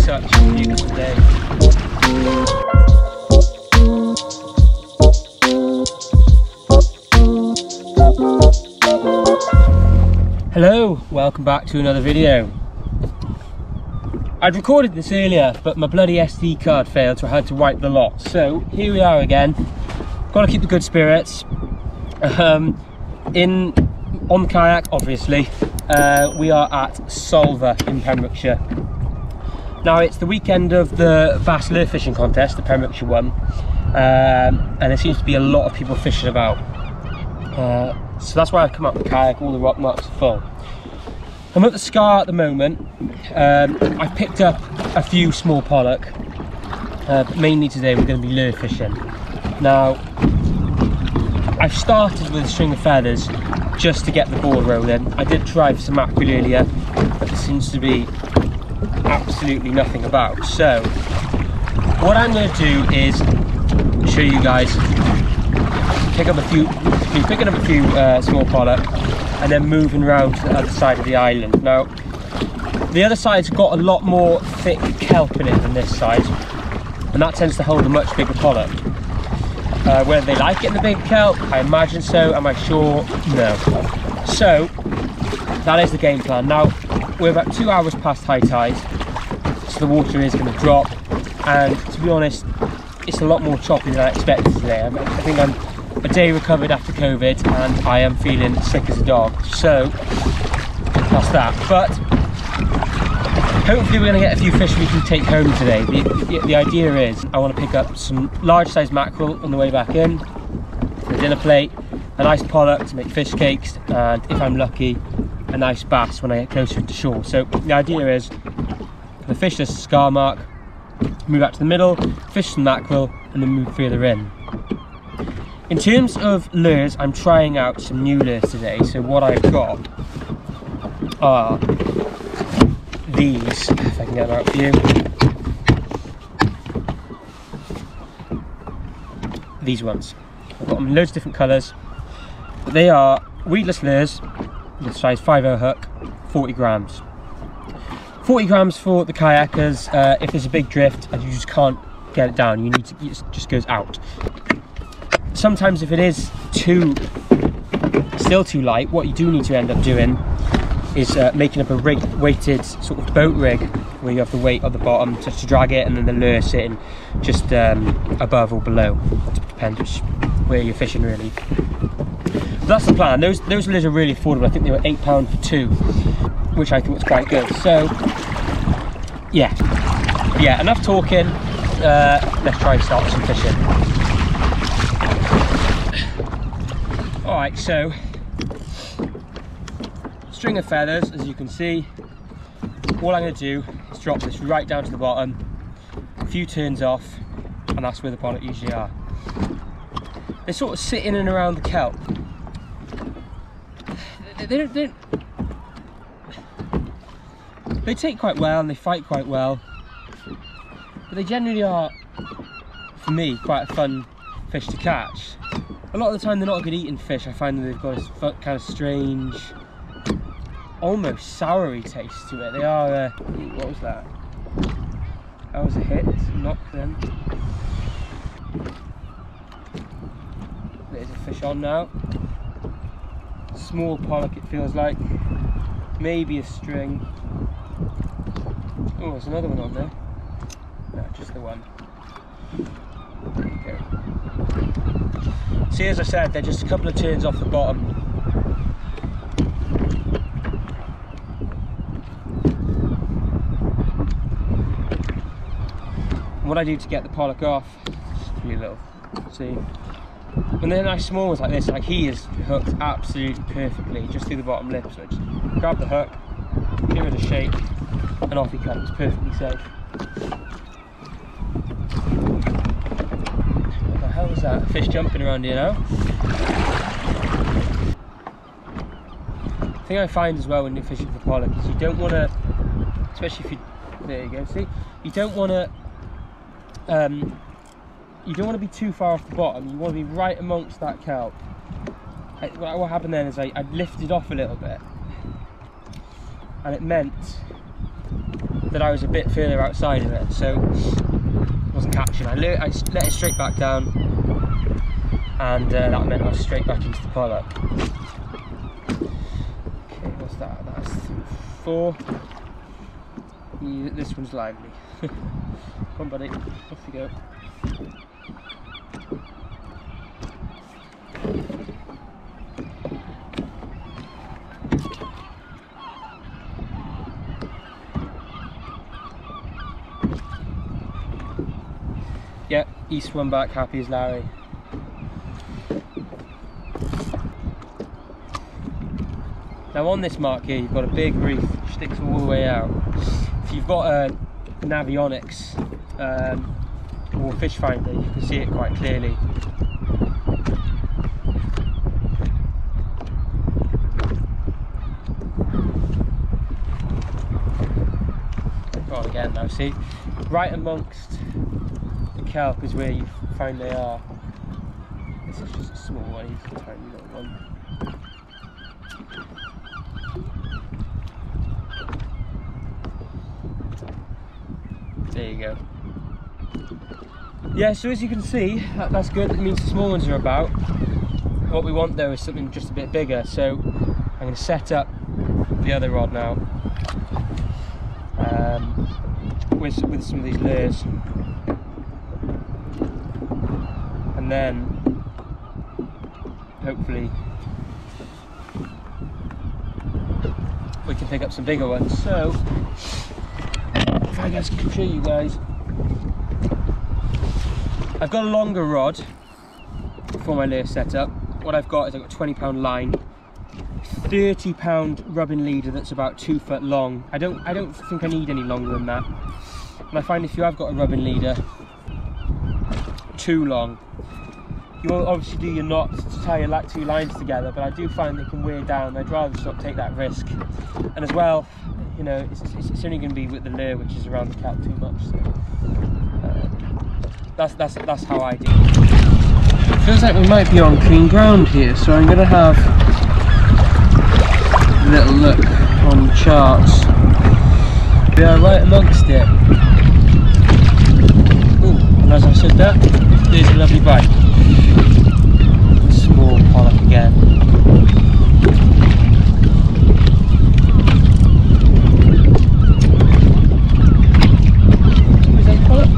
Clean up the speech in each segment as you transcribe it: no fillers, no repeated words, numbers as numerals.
such a beautiful day. Hello, welcome back to another video. I'd recorded this earlier, but my bloody SD card failed, so I had to wipe the lot. So here we are again. Got to keep the good spirits. On the kayak, obviously. We are at Solva in Pembrokeshire. Now it's the weekend of the vast lure fishing contest, the Pembrokeshire one, and there seems to be a lot of people fishing about. So that's why I've come up with the kayak. All the rock marks are full. I'm at the Scar at the moment. I've picked up a few small pollock, but mainly today we're going to be lure fishing. Now I've started with a string of feathers just to get the ball rolling. I did try for some mackerel earlier, but there seems to be absolutely nothing about. So what I'm going to do is show you guys picking up a few small pollock and then moving around to the other side of the island. Now the other side's got a lot more thick kelp in it than this side, and that tends to hold a much bigger pollock. Whether they like it in the big kelp, I imagine so. Am I sure? No. So that is the game plan. Now we're about 2 hours past high tide, so the water is going to drop, and to be honest, it's a lot more choppy than I expected today. I think I'm a day recovered after COVID, and I am feeling sick as a dog. So that's that. But hopefully we're going to get a few fish we can take home today. The idea is I want to pick up some large sized mackerel on the way back in, the dinner plate, a nice pollock to make fish cakes, and if I'm lucky, a nice bass when I get closer to shore. So the idea is to fish this scar mark, move out to the middle, fish some mackerel, and then move further in. In terms of lures, I'm trying out some new lures today. So what I've got are these, if I can get them out for you. These ones. I've got them in loads of different colours, but they are weedless lures with size 5/0 hook, 40 grams. 40 grams for the kayakers. If there's a big drift and you just can't get it down, it just goes out. Sometimes if it is still too light, what you do need to end up doing is making up a weighted sort of boat rig where you have the weight at the bottom just to drag it, and then the lure sitting just above or below. It depends which where you're fishing really. But that's the plan. Those lures are really affordable. I think they were £8 for two, which I think was quite good. So yeah, enough talking. Let's try and start some fishing. Alright, so string of feathers, as you can see. All I'm going to do is drop this right down to the bottom, a few turns off, and that's where the pollock usually are. They sort of sit in and around the kelp. They take quite well and they fight quite well, but they generally are, for me, quite a fun fish to catch. A lot of the time they're not a good eating fish. I find that they've got a kind of strange, almost soury taste to it. They are, what was that? That was a hit, knock them. There's a fish on now. Small pollock it feels like. Maybe a string. Oh, there's another one on there. No, just the one. There you go. See, as I said, they're just a couple of turns off the bottom. And what I do to get the pollock off, just give you a little, see, when they're nice small ones like this, like he is hooked absolutely perfectly, just through the bottom lip. So just grab the hook, give it a shake, and off he comes, perfectly safe. What the hell was that? A fish jumping around here now. The thing I find as well when you're fishing for pollock is you don't want to, especially if you, there you go, see, you don't want to be too far off the bottom. You want to be right amongst that kelp. What happened then is I lifted off a little bit, and it meant that I was a bit further outside of it, so I wasn't catching. I let it straight back down, and that meant I was straight back into the pollock. Okay, what's that? That's 4. Yeah, this one's lively. Come on, buddy, off you go. Yeah, he swum back happy as Larry. Now on this mark here, you've got a big reef which sticks all the way out. If you've got a Navionics or fish finder, you can see it quite clearly. Go on again now, see? Right amongst the kelp is where you find they are. This is just a small one, he's a tiny little one. There you go. Yeah, so as you can see, that's good. It means the small ones are about. What we want though is something just a bit bigger. So I'm going to set up the other rod now with some of these lures, and then hopefully we can pick up some bigger ones. So if I guess can show you guys, I've got a longer rod for my lure setup. What I've got is I've got a 20-pound line, 30-pound rubbing leader that's about 2 foot long. I don't think I need any longer than that. And I find if you have got a rubbing leader too long, you will obviously do your knots to tie your 2 lines together, but I do find they can wear down. I'd rather just not take that risk. And as well, you know, it's only going to be with the lure which is around the kelp too much. So that's how I do it. Feels like we might be on clean ground here, so I'm going to have a little look on the charts. We are right amongst it. Ooh, and as I said that, there's a lovely bite. Small pollock again. Is that pollock?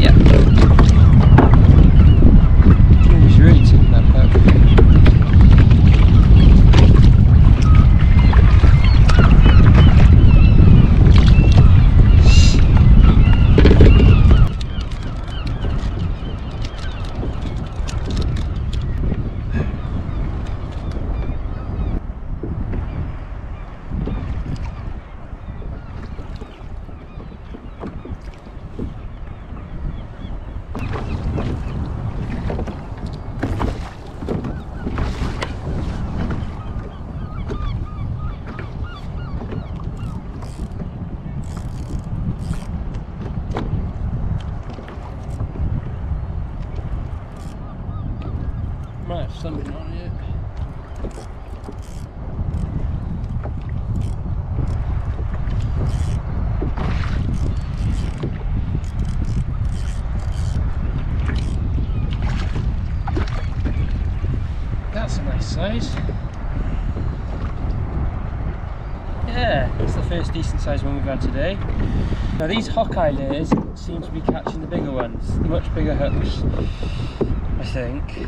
Yeah. He's really taking that back. Might have something on it. That's a nice size. Yeah, that's the first decent sized one we've had today. Now these Hawkeye lures seem to be catching the bigger ones, the much bigger hooks, I think.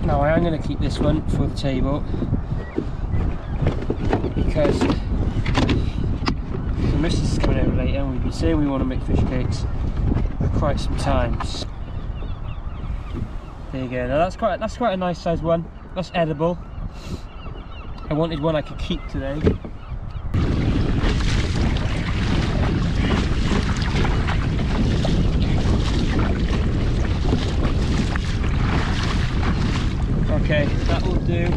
Now I am going to keep this one for the table because the missus is coming over later and we've been saying we want to make fish cakes for quite some time. There you go. Now that's quite a nice size one. That's edible. I wanted one I could keep today. Okay, that will do.